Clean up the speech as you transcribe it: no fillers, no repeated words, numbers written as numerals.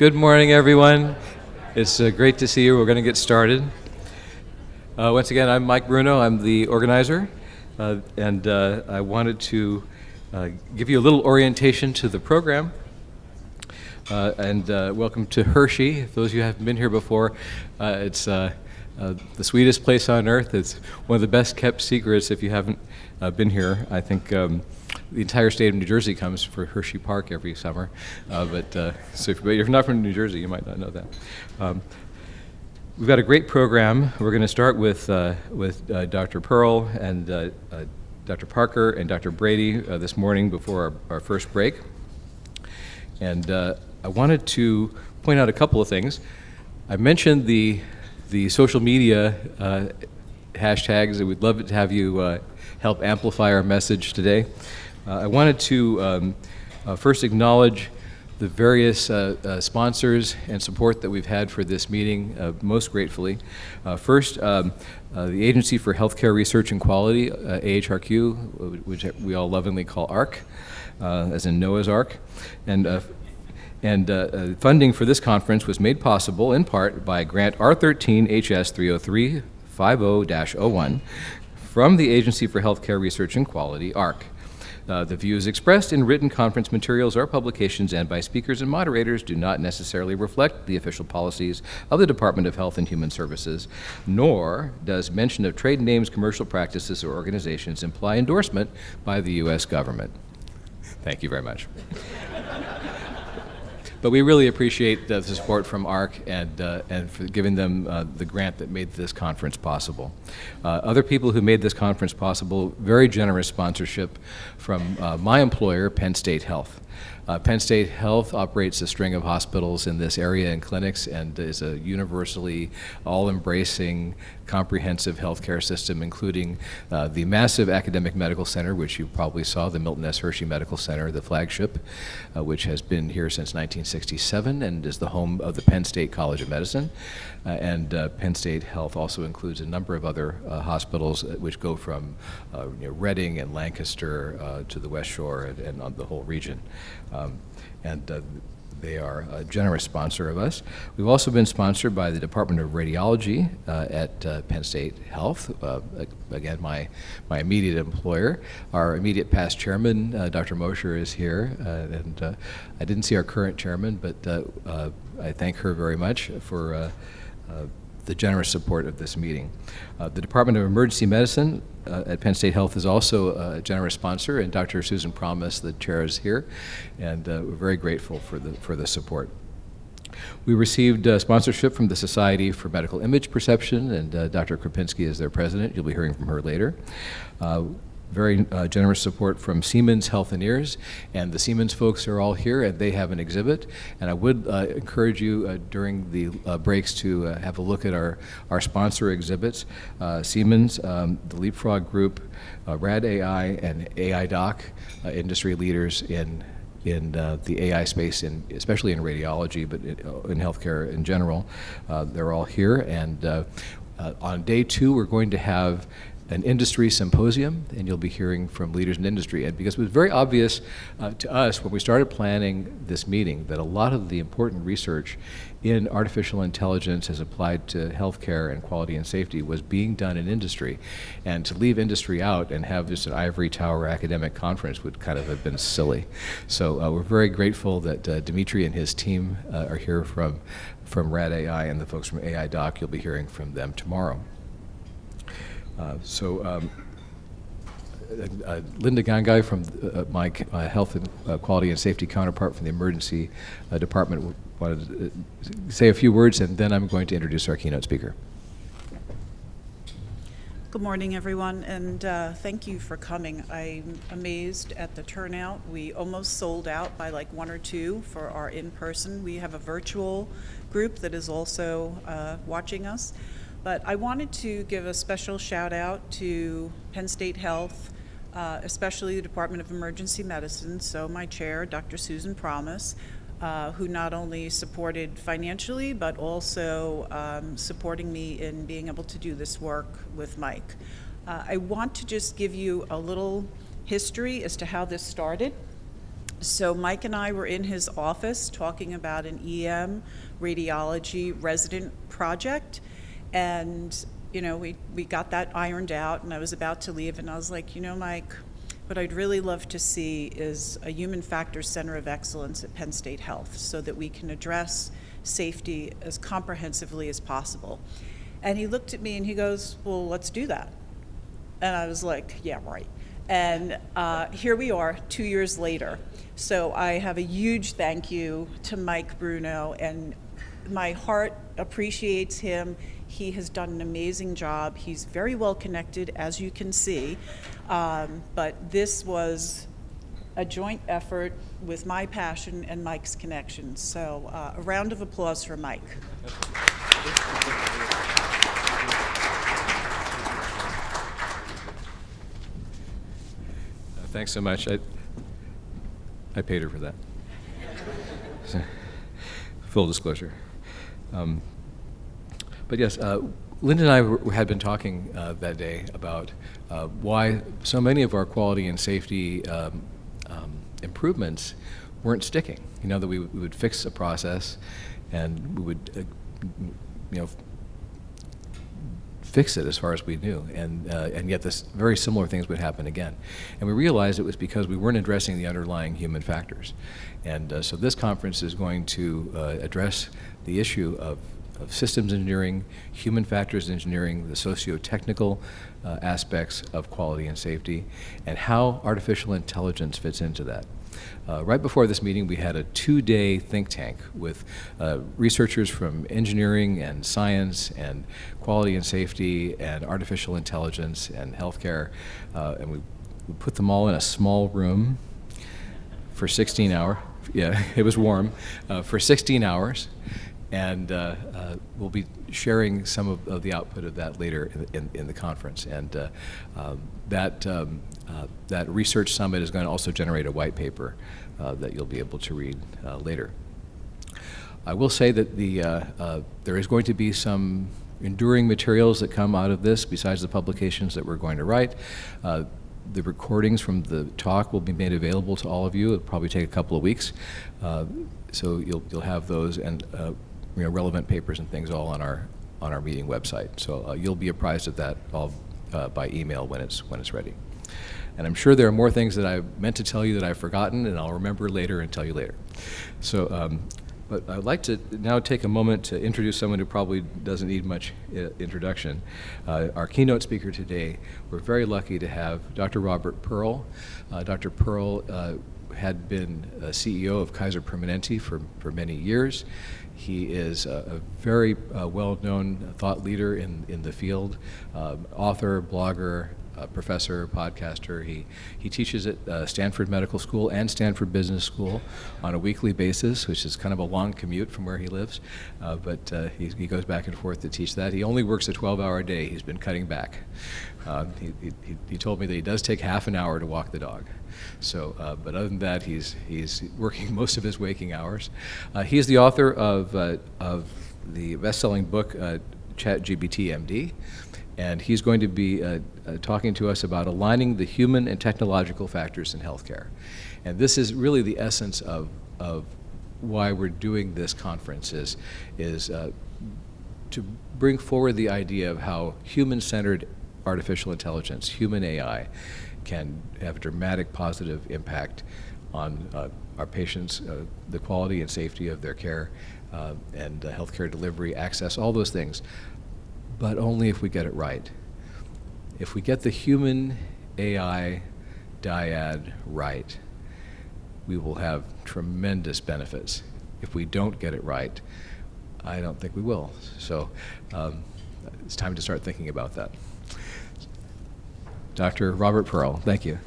Good morning, everyone. It's great to see you. We're going to get started. Once again, I'm Mike Bruno. I'm the organizer, and I wanted to give you a little orientation to the program. And welcome to Hershey. Those of you who haven't been here before, it's the sweetest place on earth. It's one of the best kept secrets if you haven't been here. I think the entire state of New Jersey comes for Hershey Park every summer. So if you're not from New Jersey, you might not know that. We've got a great program. We're going to start with Dr. Pearl and Dr. Parker and Dr. Brady this morning before our first break. And I wanted to point out a couple of things. I mentioned the social media hashtags, and we'd love to have you help amplify our message today. I wanted to first acknowledge the various sponsors and support that we've had for this meeting, most gratefully. First, the Agency for Healthcare Research and Quality, AHRQ, which we all lovingly call ARC, as in Noah's Ark. And funding for this conference was made possible in part by Grant R13 HS 303 50-01 from the Agency for Healthcare Research and Quality, ARC. The views expressed in written conference materials or publications and by speakers and moderators do not necessarily reflect the official policies of the Department of Health and Human Services, nor does mention of trade names, commercial practices, or organizations imply endorsement by the U.S. government. Thank you very much. But we really appreciate the support from ARC and for giving them the grant that made this conference possible. Other people who made this conference possible, very generous sponsorship from my employer, Penn State Health. Penn State Health operates a string of hospitals in this area and clinics and is a universally all-embracing, comprehensive healthcare system, including the massive academic medical center, which you probably saw, the Milton S. Hershey Medical Center, the flagship, which has been here since 1967 and is the home of the Penn State College of Medicine. And Penn State Health also includes a number of other hospitals which go from Reading and Lancaster to the West Shore and on the whole region. They are a generous sponsor of us. We've also been sponsored by the Department of Radiology at Penn State Health. Again, my immediate employer. Our immediate past chairman, Dr. Mosher, is here. I didn't see our current chairman, but I thank her very much for the generous support of this meeting. The Department of Emergency Medicine at Penn State Health is also a generous sponsor, and Dr. Susan Promise, the chair, is here, and we're very grateful for the support. We received sponsorship from the Society for Medical Image Perception, and Dr. Krupinski is their president. You'll be hearing from her later. Very generous support from Siemens Health and Ears, and the Siemens folks are all here, and they have an exhibit. And I would encourage you during the breaks to have a look at our sponsor exhibits. Siemens, the Leapfrog Group, Rad AI, and AI Doc, industry leaders in the AI space, especially in radiology, but in healthcare in general. They're all here, and on day 2 we're going to have an industry symposium, and you'll be hearing from leaders in industry. And because it was very obvious to us when we started planning this meeting that a lot of the important research in artificial intelligence as applied to healthcare and quality and safety was being done in industry. And to leave industry out and have just an ivory tower academic conference would kind of have been silly. So we're very grateful that Dimitri and his team are here from Rad AI, and the folks from AI Doc, you'll be hearing from them tomorrow. Linda Gangai from my health and quality and safety counterpart from the emergency department wanted to say a few words, and then I'm going to introduce our keynote speaker. Good morning, everyone, and thank you for coming. I'm amazed at the turnout. We almost sold out by like 1 or 2 for our in-person. We have a virtual group that is also watching us. But I wanted to give a special shout out to Penn State Health, especially the Department of Emergency Medicine, so my chair, Dr. Susan Promise, who not only supported financially, but also supporting me in being able to do this work with Mike. I want to just give you a little history as to how this started. So Mike and I were in his office talking about an EM radiology resident project, and we got that ironed out, and I was about to leave, and I was like, Mike, what I'd really love to see is a human factors center of excellence at Penn State Health so that we can address safety as comprehensively as possible. And he looked at me and he goes, well, let's do that. And I was like, yeah, right. And here we are 2 years later. So I have a huge thank you to Mike Bruno, and my heart appreciates him. He has done an amazing job. He's very well connected, as you can see. But this was a joint effort with my passion and Mike's connection. So a round of applause for Mike. Thanks so much. I paid her for that. So, full disclosure. But yes, Linda and I had been talking that day about why so many of our quality and safety improvements weren't sticking. That we would fix a process and we would fix it as far as we knew, and yet this very similar things would happen again. And we realized it was because we weren't addressing the underlying human factors. And so this conference is going to address the issue of systems engineering, human factors engineering, the socio-technical aspects of quality and safety, and how artificial intelligence fits into that. Right before this meeting, we had a 2-day think tank with researchers from engineering and science and quality and safety and artificial intelligence and healthcare, and we put them all in a small room for 16 hours. Yeah, it was warm, for 16 hours. And we'll be sharing some of the output of that later in the conference. And that research summit is going to also generate a white paper that you'll be able to read later. I will say that there is going to be some enduring materials that come out of this besides the publications that we're going to write. The recordings from the talk will be made available to all of you. It'll probably take a couple of weeks. So you'll have those and relevant papers and things all on our meeting website. So you'll be apprised of that all by email when it's ready. And I'm sure there are more things that I meant to tell you that I've forgotten, and I'll remember later and tell you later. So, but I'd like to now take a moment to introduce someone who probably doesn't need much introduction. Our keynote speaker today, we're very lucky to have Dr. Robert Pearl. Dr. Pearl had been CEO of Kaiser Permanente for many years. He is a very well-known thought leader in the field, author, blogger, professor, podcaster. He teaches at Stanford Medical School and Stanford Business School on a weekly basis, which is kind of a long commute from where he lives, but he goes back and forth to teach that. He only works a 12-hour day. He's been cutting back. He told me that he does take half an hour to walk the dog. So, but other than that, he's working most of his waking hours. He's the author of the best-selling book, ChatGPT MD, and he's going to be talking to us about aligning the human and technological factors in healthcare. And this is really the essence of why we're doing this conference is to bring forward the idea of how human-centered artificial intelligence, human AI, can have a dramatic positive impact on our patients, the quality and safety of their care, and healthcare delivery, access, all those things, but only if we get it right. If we get the human AI dyad right, we will have tremendous benefits. If we don't get it right, I don't think we will. So it's time to start thinking about that. Dr. Robert Pearl, thank you.